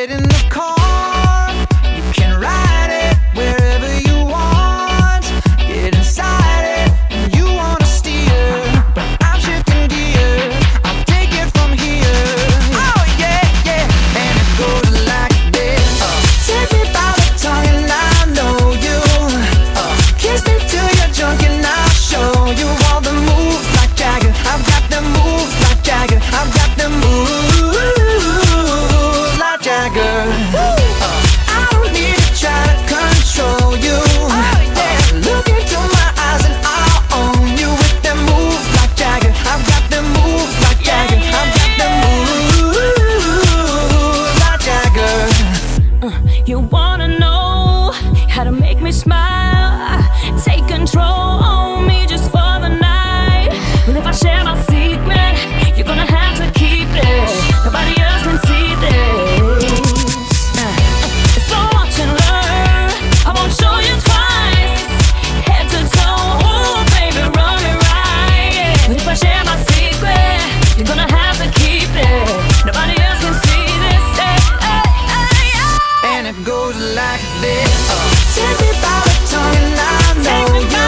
get in the car, you can ride it wherever you want. Get inside it, and you wanna steer, but I'm shifting gears, I'll take it from here. Oh yeah, yeah, and it goes like this. Take me by the tongue and I know you. Kiss me till you're drunk and I'll show you all the moves like Jagger. I've got the moves like Jagger. I've got the moves like Jagger. I don't need to try to control you. Look into my eyes and I'll own you with them moves like Jagger. I've got the moves like Jagger. I've got the moves like Jagger. You wanna know how to make me smile? Take control on me just for the night. Well, if I share my secret, you're gonna have to keep it. Nobody else can see this. It's so much and learn. I won't show you twice. Head to toe, ooh, baby, run it right. But if I share my secret, you're gonna have to keep it. Nobody else can see this. And it goes like this. Take me by the tongue and I know you.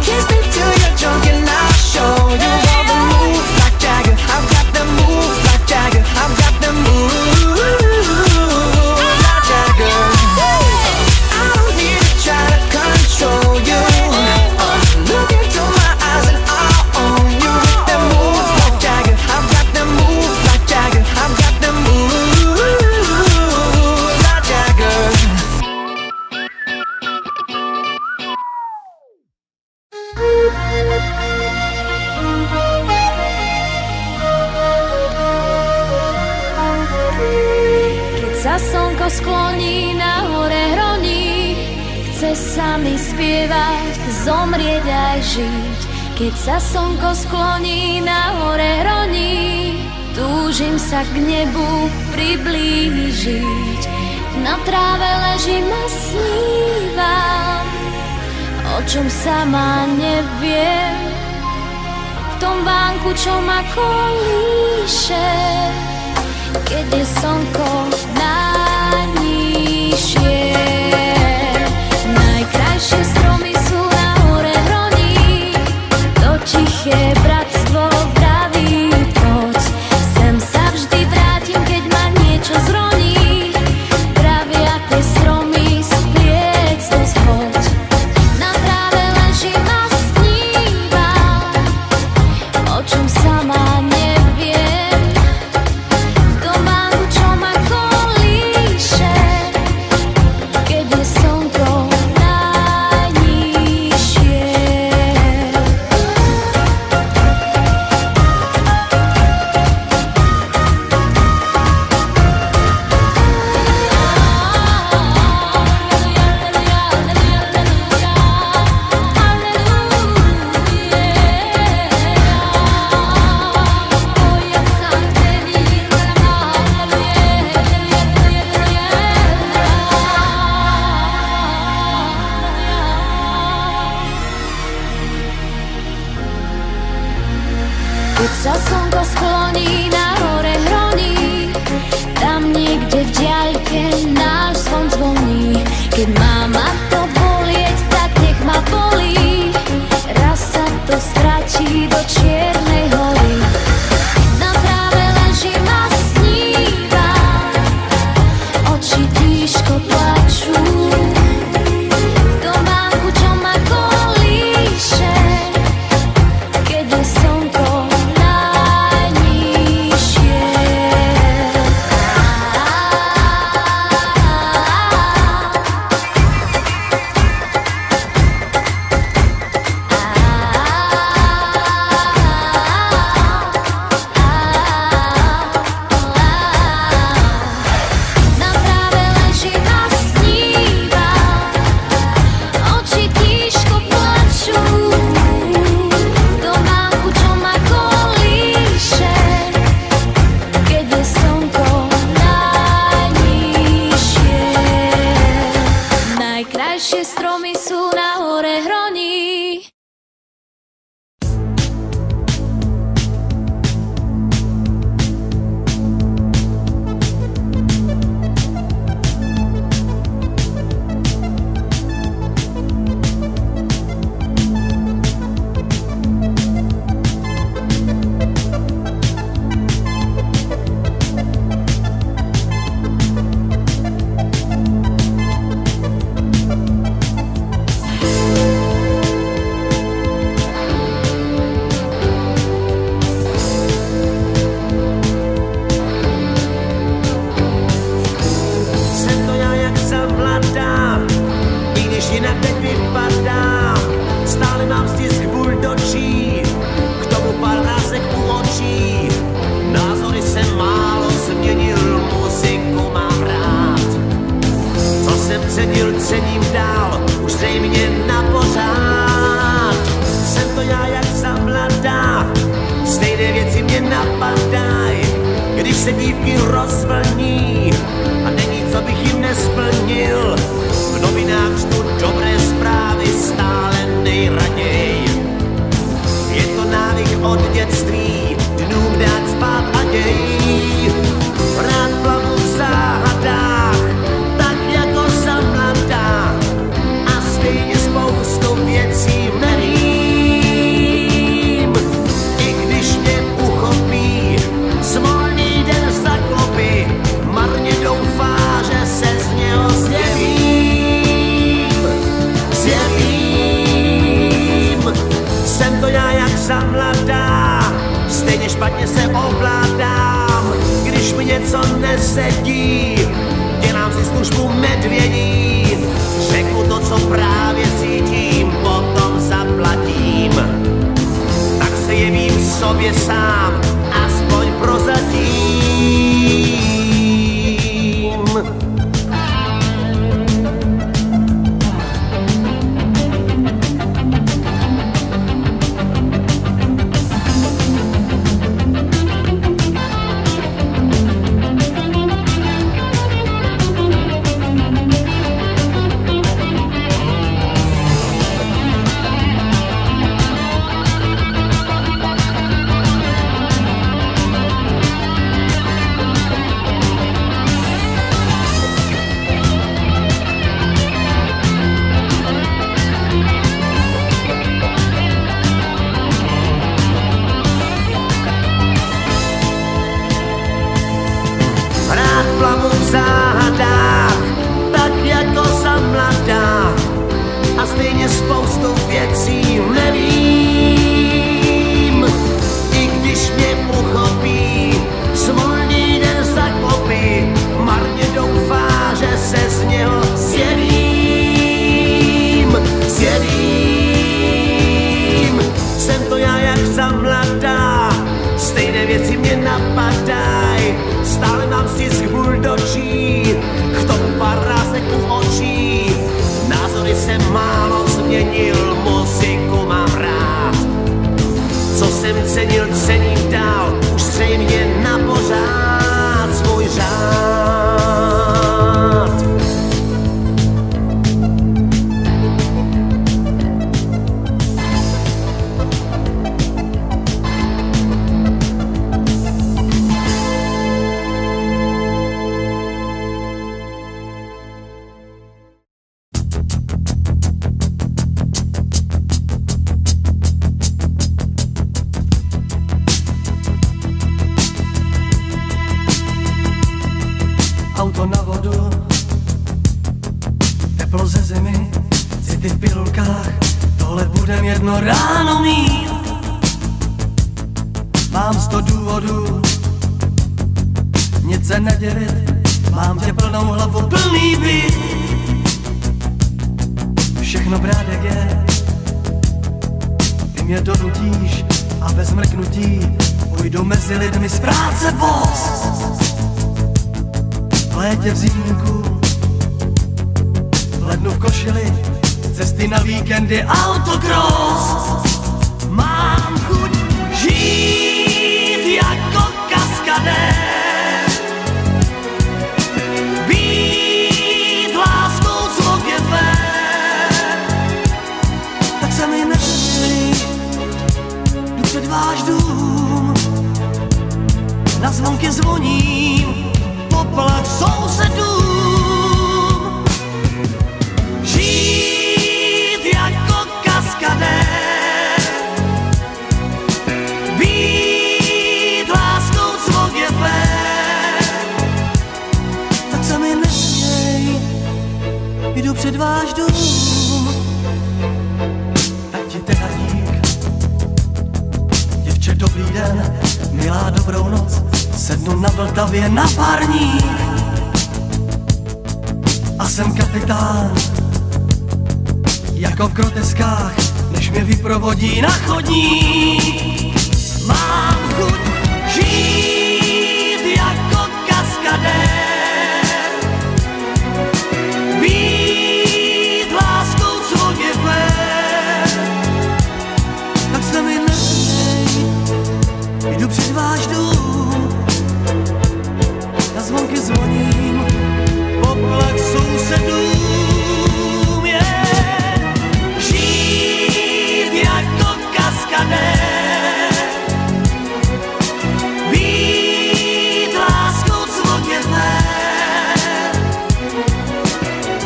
Kiss me till you're drunk and I'll show you all the moves like Jagger. I've got the moves like Jagger. I've got the moves like Jagger. I don't need to try to control you. Look into my eyes and I'll own you with the moves like Jagger. I've got the moves like Jagger. I've got the moves like Jagger. Keď sa slnko skloní, na hore hroní, chce sa mi spievať, zomrieť aj žiť. Keď sa slnko skloní, na hore hroní, túžim sa k nebu priblížiť. Na tráve ležím a snívam, o čom sama neviem. V tom vánku, čo ma kolíše, keď je slnko najnižšie. Najkrajšie stromy sú na hore hroní, to tiché bratstvo vraví poď. Sem sa vždy vrátim, keď ma niečo zroní, pravia tie stromy spliec do zhoď. Na tráve ležím a snívam, o čom sama neviem. V tom vánku, čo ma kolíše, jinak teď vypadám. Stále mám stisk buldočí, k tomu pár rázek u očí. Názory jsem málo změnil, muziku mám rád. Co jsem cenil, cením dál, už zřejmě na pořád. Jsem to já jak za mladá, stejné věci mě napadají, když se dívky rozvlní a není, co bych jim nesplnil. V novinách čtu dobré zprávy stále nejraději. Je to návyk od dětství, dnům dát spát a děj. Rád plavu v záhadách, tak jako za mladá, a stejně spoustu věcí nevím. I když mě uchopí smolný den zaklopy, marně doufá, že se z něho zjevím. Jsem to já jak za mladá, stejně špatně se ovládám. Když mi něco nesedí, dělám si službu medvědí. Řeknu to, co právě cítím, potom zaplatím. Tak se jevím sobě sám, aspoň prozatím. Spoustu věcí nevím, i když mě uchopí smolný den zaklopy, marně doufá, že se z něho zjevím. Jsem to já jak za mladá, stejné věci mě napadaj, stále mám stisk buldočí, k tomu pár rázek u očí. Názory jsem málo změnil, muziku mám rád. Co jsem cenil, cením dál, už zřejmě na pořád svůj řád. Auto na vodu, teplo ze zimy, city v pilulkách, tohle budem jedno ráno mít. Mám 100 důvodů, nic se nedělit, mám tě plnou hlavu, plný byt. Všechno brát jak je, ty mě donutíš a bez mrknutí půjdu mezi lidmi z práce voz. V létě v zimníku, v lednu v košili, z cesty na víkendy autocross. Mám chuť žít jako kaskadér, být láskou zvuk je fér. Tak se mi nesmí, jdu před váš dům, na zvonky zvoním, poplach sousedům. Žít jako kaskadér, být láskou zvuk je fér. Tak se mi nesměj, jdu před váš dům. Tak ti teda dík, děvče dobrý den, milá dobrou noc, sednu na Vltavě na párník a jsem kapitán jako v groteskách, než mě vyprovodí na chodník. Mám chuť žít jako kaskadér, být láskou, co je fér. Tak se mi nesměj, jdu před váš dům, na zvonky zvoním, poplach sousedům je žít jako kaskadér, být láskou, co je fér.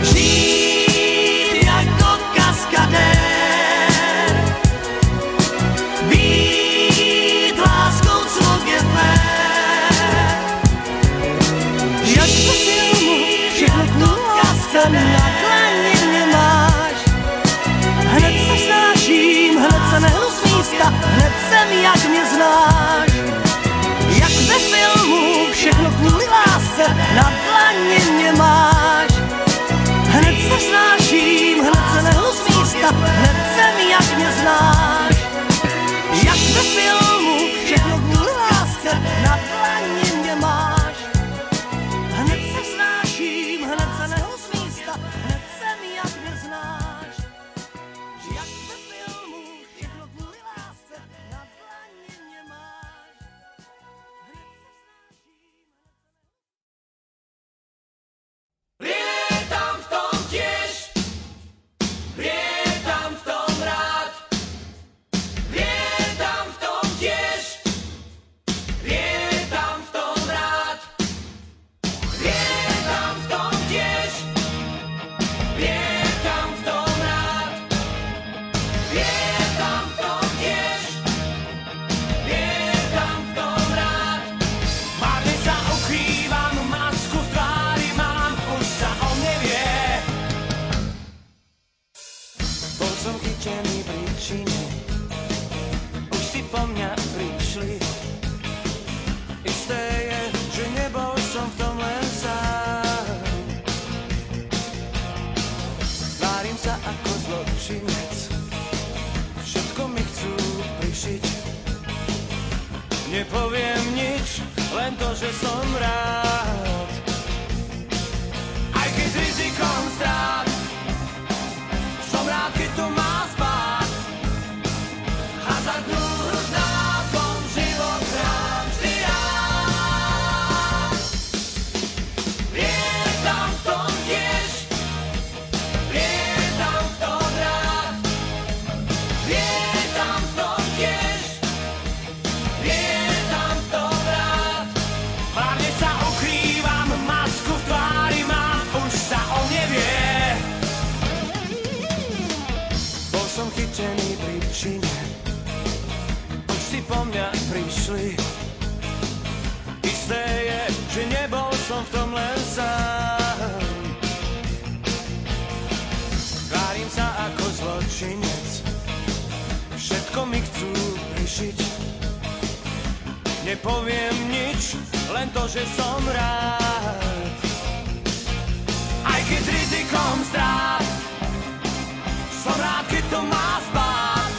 Žít jako kaskadér, být láskou, co je fér. Jak to filmu, všechno láska na dlaně mě máš. Hned se snáším, hned se nehnu z místa, hned jsem, jak mě znáš. Jak ve filmu, všechno kvůli lásce, na dlaně mě máš. Hned se snáším, hned se nehnu z místa, hned jsem, jak mě znáš. Jak ve filmu, všechno kvůli lásce, na dlaně mě máš. Hned se snáším, hned se nehnu z místa, hned jsem, jak mě znáš. Jak ve filmu, všechno kvůli lásce, na dlaně mě máš. Hned se snáším. Lietam v tom tiež, lietam v tom rád. Lietam v tom tiež, lietam v tom rád. Lietam v tom tiež, lietam v tom rád. Lietam v tom tiež, lietam v tom rád. Márne sa ukrývam, masku v tvári mám, už sa o mne vie. Bol som chytený pri čine, už si po mňa prišli. Isté je, že nebol som v tom len sám. Tvárim sa ako zločinec, všetko mi chcú prišiť. Nepoviem nič, len to, že som rád. Aj keď s rizikom strát, som rád, keď to má spát. Hazardnú hru s názvom život hrám vždy rád. Lietam v tom tiež, lietam v tom rád. Lietam v tom tiež, lietam v tom rád. Márne sa ukrývam, masku v tvári mám, už sa o mne vie. Bol som chytený pri čine, už si po mňa prišli. Isté je, že nebol som v tom len sám. Tvárim sa ako zločinec, všetko mi chcú prišiť. Nepoviem nič, len to, že som rád. Aj keď s rizikom strát, som rád, keď to má spát.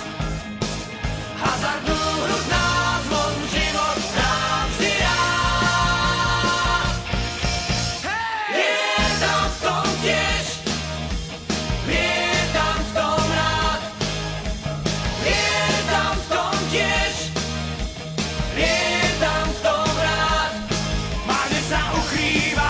Hazardnú hru s názvom život hrám vždy rád. Lietam v tom tiež, lietam v tom rád. Lietam v tom tiež, lietam v tom rád. Márne sa ukrývam,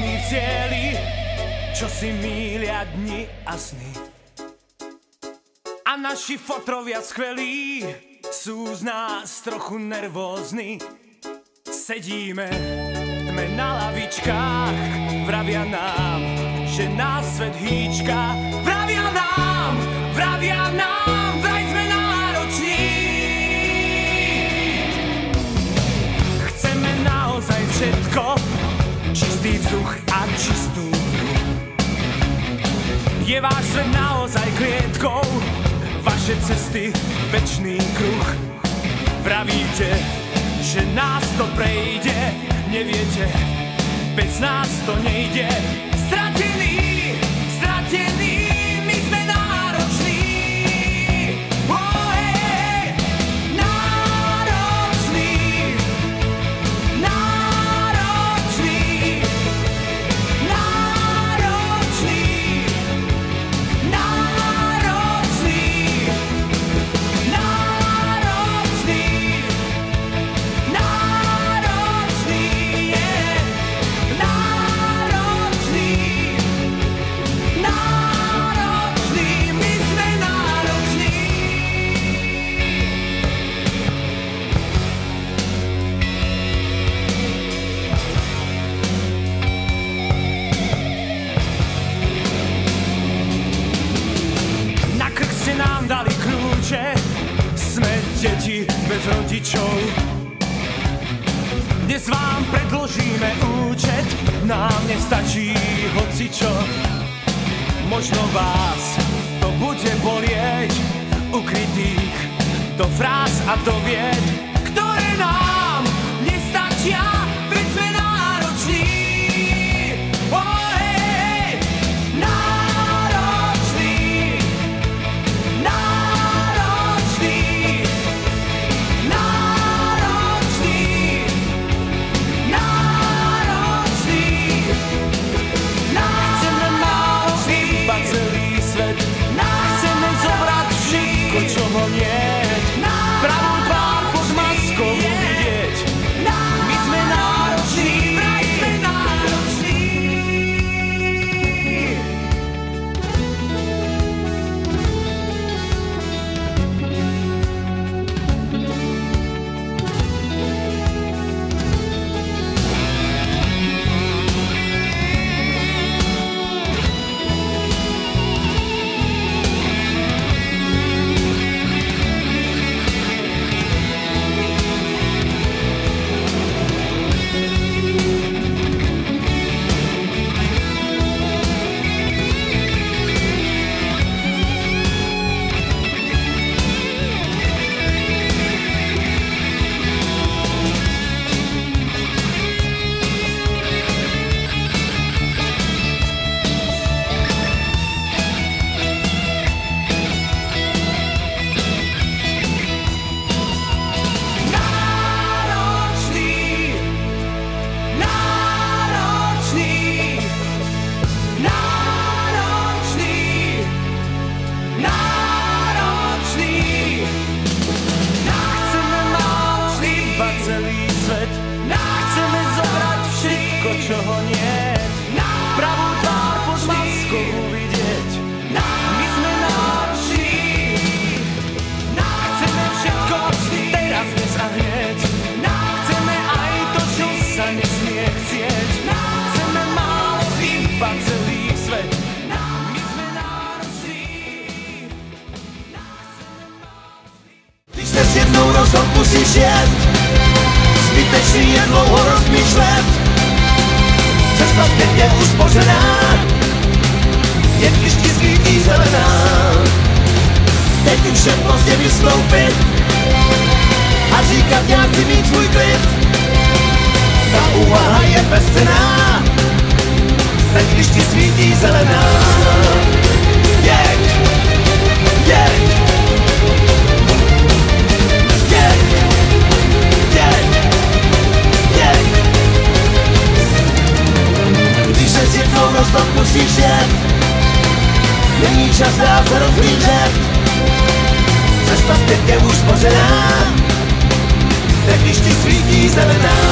jedni v cieli, čo si mýlia dni a sny. A naši fotrovia skvelí sú z nás trochu nervózni. Sedíme v tme na lavičkách, vravia nám, že nás svet hýčka. Vravia nám, vraj sme nároční. Chceme naozaj všetko, čistý vzduch a čistú hru. Je váš svet naozaj klietkou, vaše cesty večný kruh. Pravíte, že nás to prejde, neviete, bez nás to nejde. Stratení, my sme nároční. Oh, hey, nároční, nároční, nároční, nároční, nároční, nároční, yeah. Nároční, nároční, my sme nároční. Na krk ste nám dali kľúče, sme deti bez rodičov. Dnes vám predložíme účet, nám nestačí hocičo. Možno vás to bude bolieť, ukrytých do fráz a do vied, ktoré nám nestačia, veď sme nároční. Oh, hey, nároční, nároční, nároční, nároční, chceme nároční, iba celý svet. Chceme zobrať všetko, čo ho niet, pravú tvár pod maskou uvidieť. My sme nároční, vraj sme nároční. Chceme zobrať všetko, čo ho niet, pravú tvár pod maskou uvidieť. My sme nároční, chceme všetko teraz, dnes a hneď. Chceme aj to, čo sa nesmie chcieť. Chceme málo, iba celý svet. My sme nároční. Když se s jednou rozhod musíš jet, zbytečný je dlouho rozmýšlet. Cesta zpět je uspořená, jen když ti svítí zelená. Teď už je pozdě vystoupit a říkat, já chci mít svůj klid. Ta úvaha je bezcenná, teď když ti svítí zelená. Jeď, jeď, jeď, jeď, jeď. Když se s jednou rozhod musíš jet, není čas dál se rozhlížet. Cesta zpět je už spořená, teď když ti svítí zelená.